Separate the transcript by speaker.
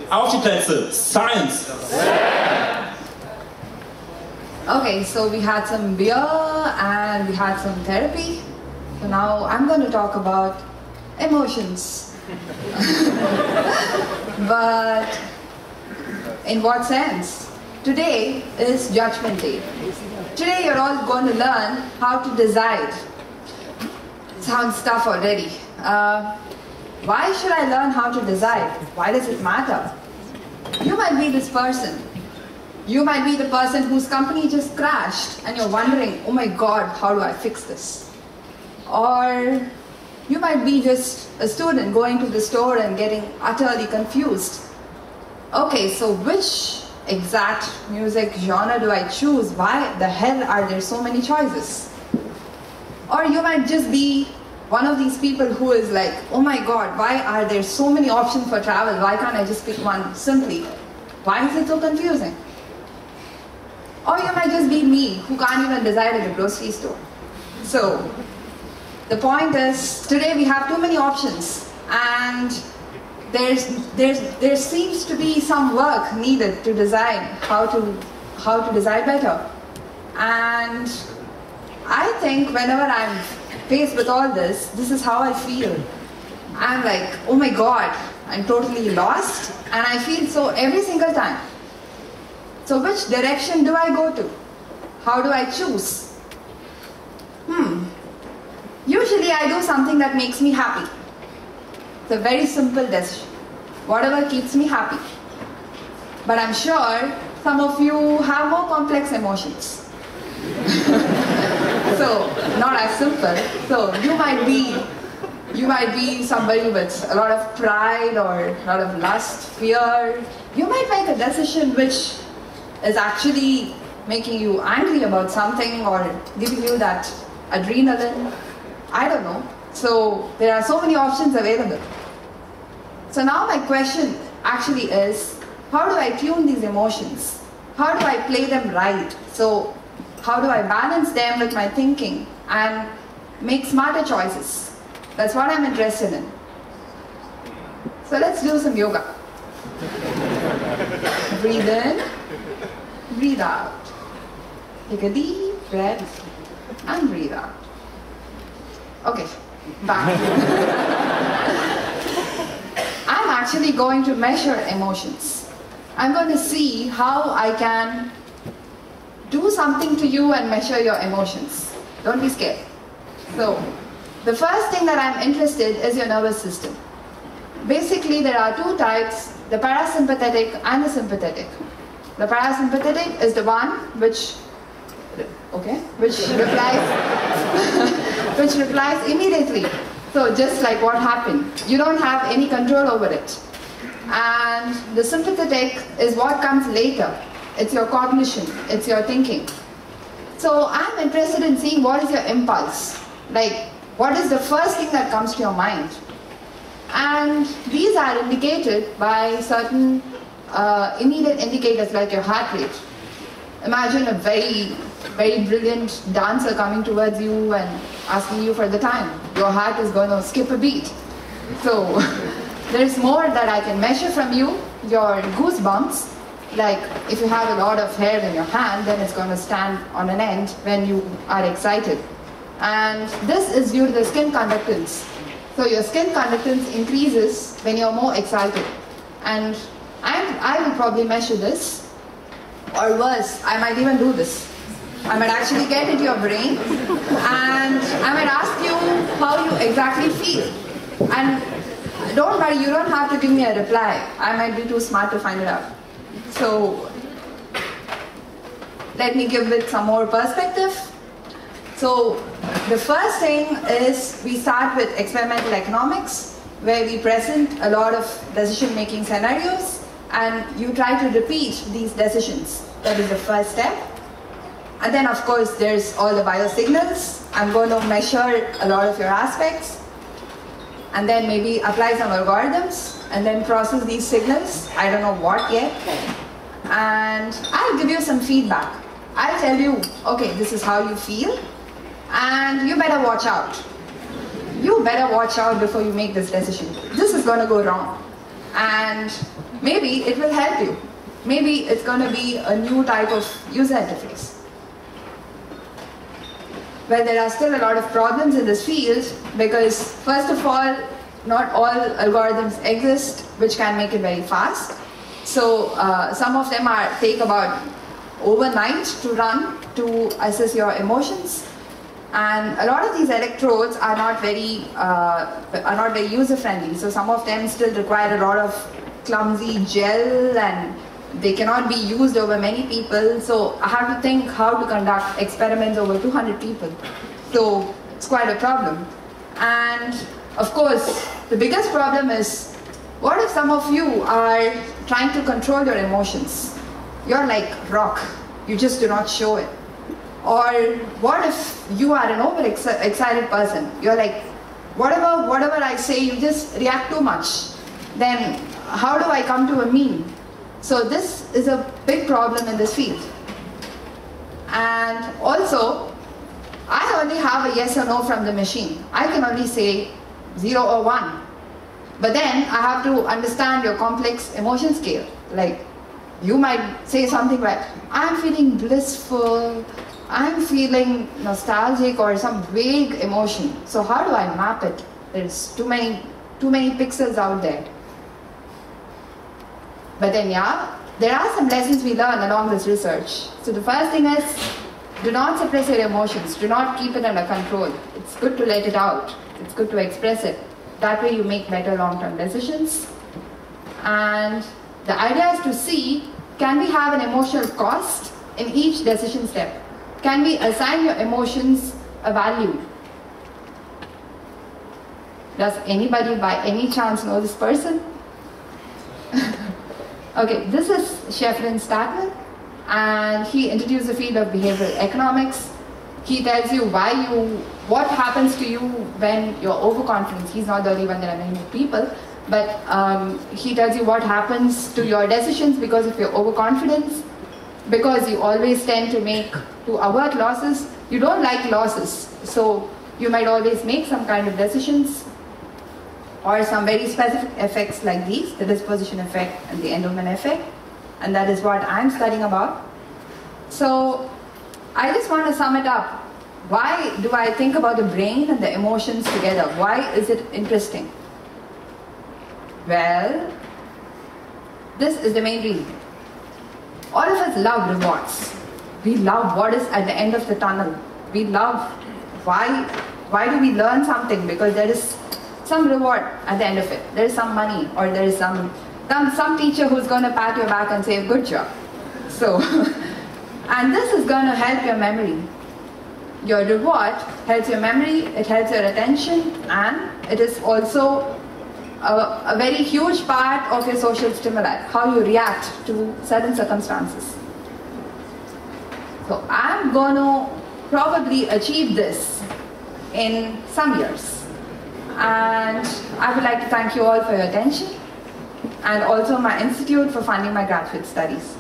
Speaker 1: Auf die Plätze. Science.
Speaker 2: Okay, so we had some beer and we had some therapy. So now I'm going to talk about emotions. But in what sense? Today is Judgment Day. Today you're all going to learn how to decide. Sounds tough already. Why should I learn how to decide? Why does it matter? You might be this person. You might be the person whose company just crashed and you're wondering, oh my God, how do I fix this? Or you might be just a student going to the store and getting utterly confused. Okay, so which exact music genre do I choose? Why the hell are there so many choices? Or you might just be one of these people who is like, oh my God, why are there so many options for travel? Why can't I just pick one simply? Why is it so confusing? Or you might just be me, who can't even decide at the grocery store. So, the point is, today we have too many options, and there seems to be some work needed to decide how to decide better. And I think whenever I'm faced with all this is how I feel. I'm like, oh my God, I'm totally lost, and I feel so every single time. So which direction do I go to? How do I choose? Usually I do something that makes me happy. It's a very simple decision. Whatever keeps me happy. But I'm sure some of you have more complex emotions. So, not as simple. So you might be somebody with a lot of pride or a lot of lust, fear. You might make a decision which is actually making you angry about something or giving you that adrenaline. I don't know. So there are so many options available. So now my question actually is, how do I tune these emotions? How do I play them right? So how do I balance them with my thinking and make smarter choices? That's what I'm interested in. So let's do some yoga. Breathe in. Breathe out. Take a deep breath and breathe out. Okay, back. I'm actually going to measure emotions. I'm going to see how I can do something to you and measure your emotions. Don't be scared. So, the first thing that I'm interested in is your nervous system. Basically, there are two types, the parasympathetic and the sympathetic. The parasympathetic is the one which replies immediately. So just like what happened, you don't have any control over it. And the sympathetic is what comes later. It's your cognition, it's your thinking. So I'm interested in seeing what is your impulse. Like, what is the first thing that comes to your mind? And these are indicated by certain immediate indicators like your heart rate. Imagine a very, very brilliant dancer coming towards you and asking you for the time. Your heart is going to skip a beat. So there's more that I can measure from you. Your goosebumps, like if you have a lot of hair in your hand, then it's going to stand on an end when you are excited. And this is due to the skin conductance. So your skin conductance increases when you're more excited. And I will probably measure this, or worse, I might even do this. I might actually get into your brain and I might ask you how you exactly feel. And don't worry, you don't have to give me a reply. I might be too smart to find it out. So let me give it some more perspective. So the first thing is we start with experimental economics, where we present a lot of decision-making scenarios and you try to repeat these decisions. That is the first step. And then of course there's all the biosignals. I'm going to measure a lot of your aspects and then maybe apply some algorithms and then process these signals. I don't know what yet. And I'll give you some feedback. I'll tell you, okay, this is how you feel and you better watch out. You better watch out before you make this decision. This is going to go wrong. And maybe it will help you. Maybe it's going to be a new type of user interface. Well, there are still a lot of problems in this field because, first of all, not all algorithms exist which can make it very fast. So some of them take about overnight to run to assess your emotions. And a lot of these electrodes are not very user-friendly. So some of them still require a lot of clumsy gel, and they cannot be used over many people. So I have to think how to conduct experiments over 200 people. So it's quite a problem. And of course, the biggest problem is, what if some of you are trying to control your emotions? You're like rock, you just do not show it. Or what if you are an overexcited person? You're like, whatever I say, you just react too much. Then how do I come to a mean? So this is a big problem in this field. And also, I only have a yes or no from the machine. I can only say 0 or 1. But then I have to understand your complex emotion scale. Like, you might say something like, I'm feeling blissful, I'm feeling nostalgic, or some vague emotion. So how do I map it? There's too many pixels out there. But then yeah, there are some lessons we learn along this research. So the first thing is, do not suppress your emotions. Do not keep it under control. It's good to let it out. It's good to express it. That way you make better long-term decisions. And the idea is to see, can we have an emotional cost in each decision step? Can we assign your emotions a value? Does anybody by any chance know this person? Okay, this is Shefrin Statler, and he introduced the field of behavioral economics. He tells you what happens to you when you're overconfident. He's not the only one, there are many more people, but he tells you what happens to your decisions because of your overconfidence, because you always tend to avert losses. You don't like losses, so you might always make some kind of decisions, or some very specific effects like these, the disposition effect and the endowment effect, and that is what I'm studying about. So I just want to sum it up. Why do I think about the brain and the emotions together? Why is it interesting? Well, this is the main reason. All of us love rewards. We love what is at the end of the tunnel. We love why do we learn something? Because there is some reward at the end of it. There is some money, or there is some teacher who's going to pat your back and say, good job. So, and this is going to help your memory. Your reward helps your memory, it helps your attention, and it is also a very huge part of your social stimuli, how you react to certain circumstances. So I'm going to probably achieve this in some years. And I would like to thank you all for your attention, and also my institute for funding my graduate studies.